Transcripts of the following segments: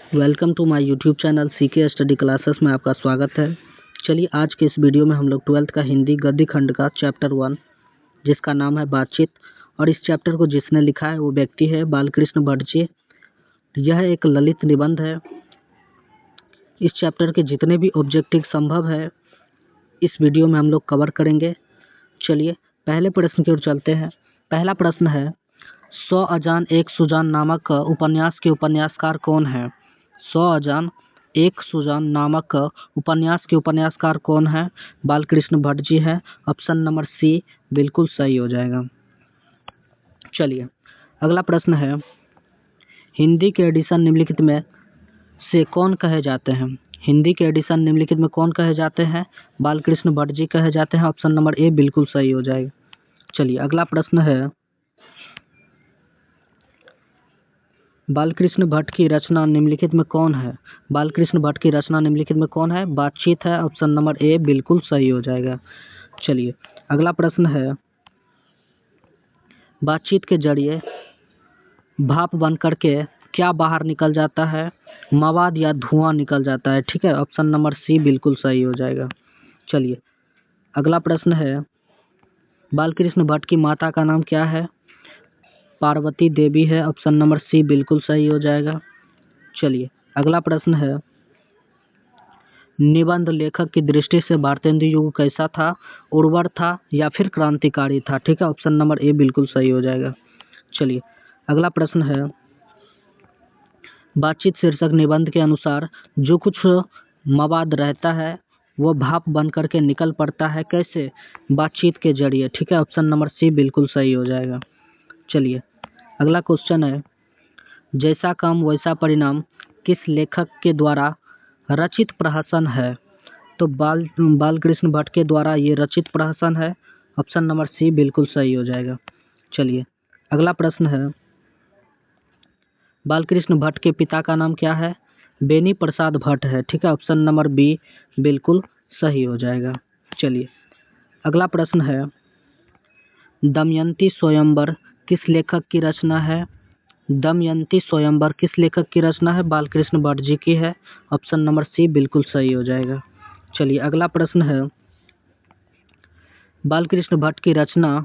Welcome to my YouTube channel CK study classes में आपका स्वागत है। चलिए आज के इस वीडियो में हम लोग 12th का हिंदी गद्य खंड का चैप्टर 1 जिसका नाम है बातचीत, और इस चैप्टर को जिसने लिखा है वो व्यक्ति है बालकृष्ण भट्ट जी। यह एक ललित निबंध है। इस चैप्टर के जितने भी ऑब्जेक्टिव संभव है इस वीडियो में हम लोग कवर करेंगे। चलिए पहले प्रश्न की ओर चलते हैं। पहला प्रश्न है, 100 अजान एक सुजान नामक उपन्यास के उपन्यासकार कौन है? 100 अजान एक सुजान नामक उपन्यास के उपन्यासकार कौन है? बालकृष्ण भट्ट जी है। ऑप्शन नंबर सी बिल्कुल सही हो जाएगा। चलिए अगला प्रश्न है, हिंदी के एडिशन निम्नलिखित में से कौन कहे जाते हैं? हिंदी के एडिशन निम्नलिखित में कौन कहे जाते हैं? बालकृष्ण भट्ट जी कहे जाते हैं। ऑप्शन नंबर ए बिल्कुल सही हो जाएगा। चलिए अगला प्रश्न है, बालकृष्ण भट्ट की रचना निम्नलिखित में कौन है? बालकृष्ण भट्ट की रचना निम्नलिखित में कौन है? बातचीत है। ऑप्शन नंबर ए बिल्कुल सही हो जाएगा। चलिए अगला प्रश्न है, बातचीत के जरिए भाप बन करके क्या बाहर निकल जाता है? मवाद या धुआं निकल जाता है। ठीक है, ऑप्शन नंबर सी बिल्कुल सही हो जाएगा। चलिए अगला प्रश्न है, बालकृष्ण भट्ट की माता का नाम क्या है? पार्वती देवी है। ऑप्शन नंबर सी बिल्कुल सही हो जाएगा। चलिए अगला प्रश्न है, निबंध लेखक की दृष्टि से भारतेंदु युग कैसा था? उर्वर था या फिर क्रांतिकारी था? ठीक है, ऑप्शन नंबर ए बिल्कुल सही हो जाएगा। चलिए अगला प्रश्न है, बातचीत शीर्षक निबंध के अनुसार जो कुछ मवाद रहता है वो भाप बन करके निकल पड़ता है। कैसे? बातचीत के जरिए। ठीक है, ऑप्शन नंबर सी बिल्कुल सही हो जाएगा। चलिए अगला क्वेश्चन है, जैसा काम वैसा परिणाम किस लेखक के द्वारा रचित प्रहसन है? तो बालकृष्ण भट्ट के द्वारा ये रचित प्रहसन है। ऑप्शन नंबर सी बिल्कुल सही हो जाएगा। चलिए अगला प्रश्न है, बालकृष्ण भट्ट के पिता का नाम क्या है? बेनी प्रसाद भट्ट है। ठीक है, ऑप्शन नंबर बी बिल्कुल सही हो जाएगा। चलिए अगला प्रश्न है, दमयंती स्वयंवर किस लेखक की रचना है? दमयंती स्वयंवर किस लेखक की रचना है? बालकृष्ण भट्ट जी की है। ऑप्शन नंबर सी बिल्कुल सही हो जाएगा। चलिए अगला प्रश्न है, बालकृष्ण भट्ट की रचना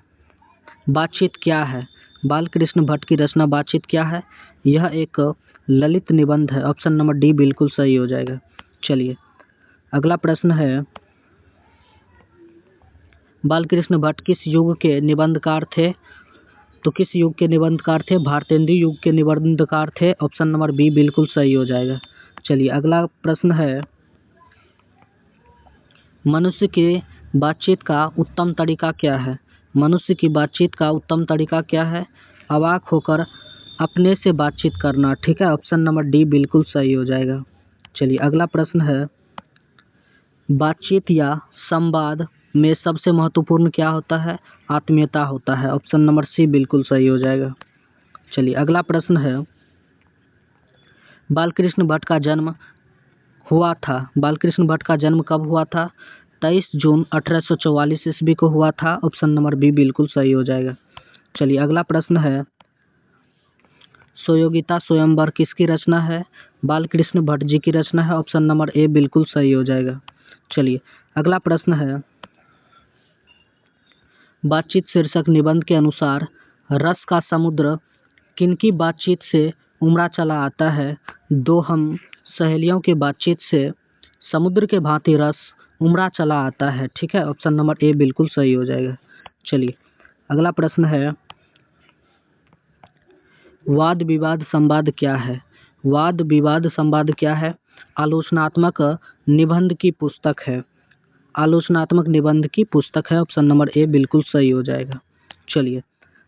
बातचीत क्या है? बालकृष्ण भट्ट की रचना बातचीत क्या है? यह एक ललित निबंध है। ऑप्शन नंबर डी बिल्कुल सही हो जाएगा। चलिए अगला प्रश्न है, बालकृष्ण भट्ट किस युग के निबंधकार थे? तो किस युग के निबंधकार थे? भारतेंदु युग के निबंधकार थे। ऑप्शन नंबर बी बिल्कुल सही हो जाएगा। चलिए अगला प्रश्न है, मनुष्य की बातचीत का उत्तम तरीका क्या है? मनुष्य की बातचीत का उत्तम तरीका क्या है? अवाक होकर अपने से बातचीत करना। ठीक है, ऑप्शन नंबर डी बिल्कुल सही हो जाएगा। चलिए अगला प्रश्न है, बातचीत या संवाद में सबसे महत्वपूर्ण क्या होता है? आत्मीयता होता है। ऑप्शन नंबर सी बिल्कुल सही हो जाएगा। चलिए अगला प्रश्न है, बालकृष्ण भट्ट का जन्म हुआ था। बालकृष्ण भट्ट का जन्म कब हुआ था? 23 जून 1844 ईस्वी को हुआ था। ऑप्शन नंबर बी बिल्कुल सही हो जाएगा। चलिए अगला प्रश्न है, स्वयोगिता स्वयंवर किसकी रचना है? बालकृष्ण भट्ट जी की रचना है। ऑप्शन नंबर ए बिल्कुल सही हो जाएगा। चलिए अगला प्रश्न है, बातचीत शीर्षक निबंध के अनुसार रस का समुद्र किनकी बातचीत से उमड़ा चला आता है? दो हम सहेलियों की बातचीत से समुद्र के भांति रस उमड़ा चला आता है। ठीक है, ऑप्शन नंबर ए बिल्कुल सही हो जाएगा। चलिए अगला प्रश्न है, वाद विवाद संवाद क्या है? वाद विवाद संवाद क्या है? आलोचनात्मक निबंध की पुस्तक है। आलोचनात्मक निबंध की पुस्तक है। ऑप्शन नंबर ए बिल्कुल सही हो जाएगा। चलिए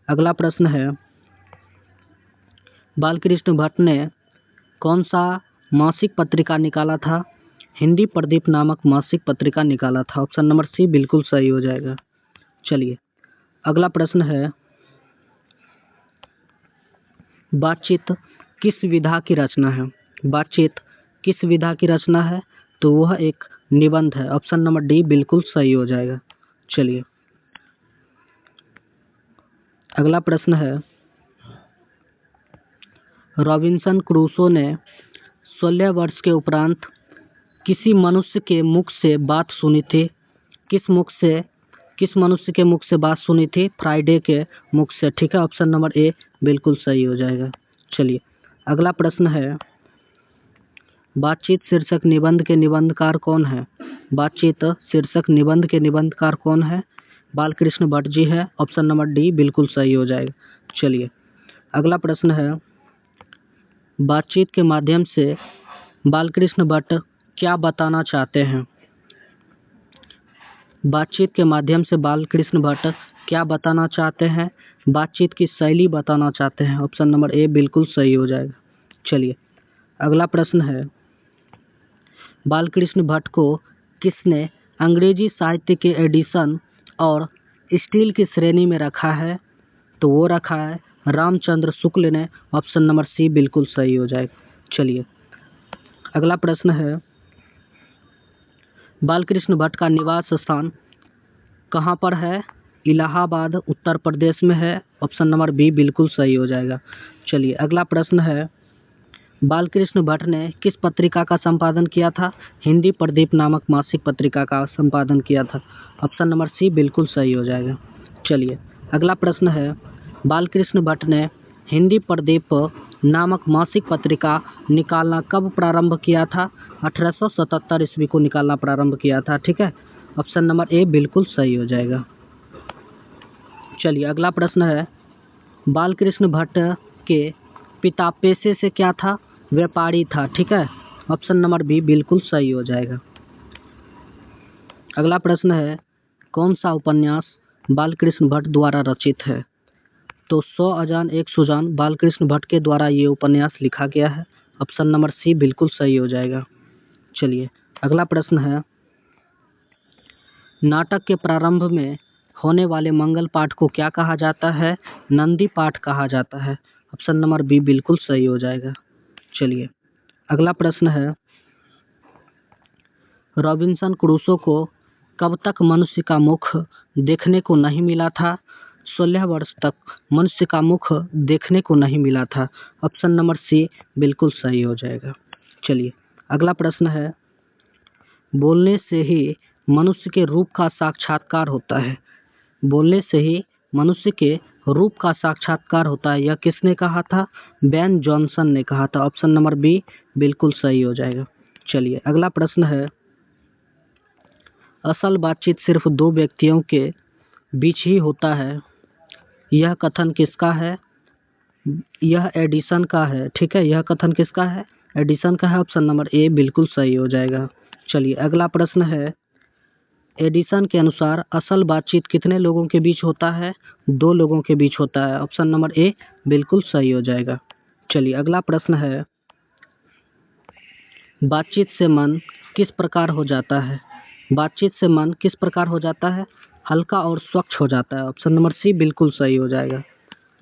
अगला प्रश्न है, बालकृष्ण भट्ट ने कौन सा मासिक पत्रिका निकाला था? हिंदी प्रदीप नामक मासिक पत्रिका निकाला था। ऑप्शन नंबर सी बिल्कुल सही हो जाएगा। चलिए अगला प्रश्न है, बातचीत किस विधा की रचना है? बातचीत किस विधा की रचना है? तो वह एक निबंध है। ऑप्शन नंबर डी बिल्कुल सही हो जाएगा। चलिए अगला प्रश्न है, रॉबिन्सन क्रूसो ने 16 वर्ष के उपरांत किसी मनुष्य के मुख से बात सुनी थी। किस मनुष्य के मुख से बात सुनी थी? फ्राइडे के मुख से। ठीक है, ऑप्शन नंबर ए बिल्कुल सही हो जाएगा। चलिए अगला प्रश्न है, बातचीत शीर्षक निबंध के निबंधकार कौन है? बातचीत शीर्षक निबंध के निबंधकार कौन है? बालकृष्ण भट्ट जी है। ऑप्शन नंबर डी बिल्कुल सही हो जाएगा। चलिए अगला प्रश्न है, बातचीत के माध्यम से बालकृष्ण भट्ट क्या बताना चाहते हैं? बातचीत के माध्यम से बालकृष्ण भट्ट क्या बताना चाहते हैं? बातचीत की शैली बताना चाहते हैं। ऑप्शन नंबर ए बिल्कुल सही हो जाएगा। चलिए अगला प्रश्न है, बालकृष्ण भट्ट को किसने अंग्रेजी साहित्य के एडिशन और स्टील की श्रेणी में रखा है? तो वो रखा है रामचंद्र शुक्ल ने। ऑप्शन नंबर सी बिल्कुल सही हो जाएगा। चलिए अगला प्रश्न है, बालकृष्ण भट्ट का निवास स्थान कहाँ पर है? इलाहाबाद उत्तर प्रदेश में है। ऑप्शन नंबर बी बिल्कुल सही हो जाएगा। चलिए अगला प्रश्न है, बालकृष्ण भट्ट ने किस पत्रिका का संपादन किया था? हिंदी प्रदीप नामक मासिक पत्रिका का संपादन किया था। ऑप्शन नंबर सी बिल्कुल सही हो जाएगा। चलिए अगला प्रश्न है, बालकृष्ण भट्ट ने हिंदी प्रदीप नामक मासिक पत्रिका निकालना कब प्रारंभ किया था? 1877 ईस्वी को निकालना प्रारंभ किया था। ठीक है, ऑप्शन नंबर ए बिल्कुल सही हो जाएगा। चलिए अगला प्रश्न है, बालकृष्ण भट्ट के पिता पेशे से क्या था? व्यापारी था। ठीक है, ऑप्शन नंबर बी बिल्कुल सही हो जाएगा। अगला प्रश्न है, कौन सा उपन्यास बालकृष्ण भट्ट द्वारा रचित है? तो 100 अजान एक सुजान बालकृष्ण भट्ट के द्वारा ये उपन्यास लिखा गया है। ऑप्शन नंबर सी बिल्कुल सही हो जाएगा। चलिए अगला प्रश्न है, नाटक के प्रारंभ में होने वाले मंगल पाठ को क्या कहा जाता है? नंदी पाठ कहा जाता है। ऑप्शन नंबर बी बिल्कुल सही हो जाएगा। चलिए अगला प्रश्न है, रॉबिन्सन क्रूसो को कब तक मनुष्य का मुख देखने को नहीं मिला था? 16 वर्ष तक मनुष्य का मुख देखने को नहीं मिला था। ऑप्शन नंबर सी बिल्कुल सही हो जाएगा। चलिए अगला प्रश्न है, बोलने से ही मनुष्य के रूप का साक्षात्कार होता है। बोलने से ही मनुष्य के रूप का साक्षात्कार होता है, यह किसने कहा था? बेन जॉनसन ने कहा था। ऑप्शन नंबर बी बिल्कुल सही हो जाएगा। चलिए अगला प्रश्न है, असल बातचीत सिर्फ दो व्यक्तियों के बीच ही होता है, यह कथन किसका है? यह एडिसन का है। ठीक है, यह कथन किसका है? एडिसन का है। ऑप्शन नंबर ए बिल्कुल सही हो जाएगा। चलिए अगला प्रश्न है, एडिसन के अनुसार असल बातचीत कितने लोगों के बीच होता है? 2 लोगों के बीच होता है। ऑप्शन नंबर ए बिल्कुल सही हो जाएगा। चलिए अगला प्रश्न है, बातचीत से मन किस प्रकार हो जाता है? बातचीत से मन किस प्रकार हो जाता है? हल्का और स्वच्छ हो जाता है। ऑप्शन नंबर सी बिल्कुल सही हो जाएगा।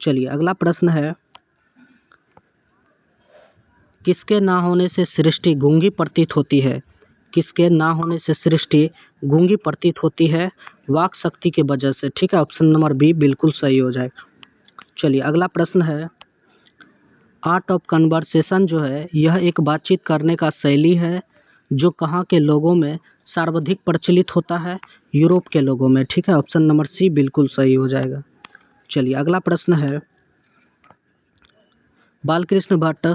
चलिए अगला प्रश्न है, किसके ना होने से सृष्टि गूंगी प्रतीत होती है? किसके ना होने से सृष्टि गूंगी प्रतीत होती है? वाक शक्ति के वजह से। ठीक है, ऑप्शन नंबर बी बिल्कुल सही हो जाएगा। चलिए अगला प्रश्न है, आर्ट ऑफ कन्वर्सेशन जो है यह एक बातचीत करने का शैली है जो कहाँ के लोगों में सर्वाधिक प्रचलित होता है? यूरोप के लोगों में। ठीक है, ऑप्शन नंबर सी बिल्कुल सही हो जाएगा। चलिए अगला प्रश्न है, बालकृष्ण भट्ट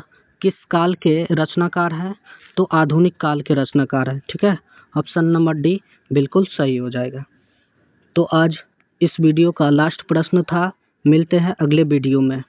किस काल के रचनाकार हैं? तो आधुनिक काल के रचनाकार हैं। ठीक है, ऑप्शन नंबर डी बिल्कुल सही हो जाएगा। तो आज इस वीडियो का लास्ट प्रश्न था। मिलते हैं अगले वीडियो में।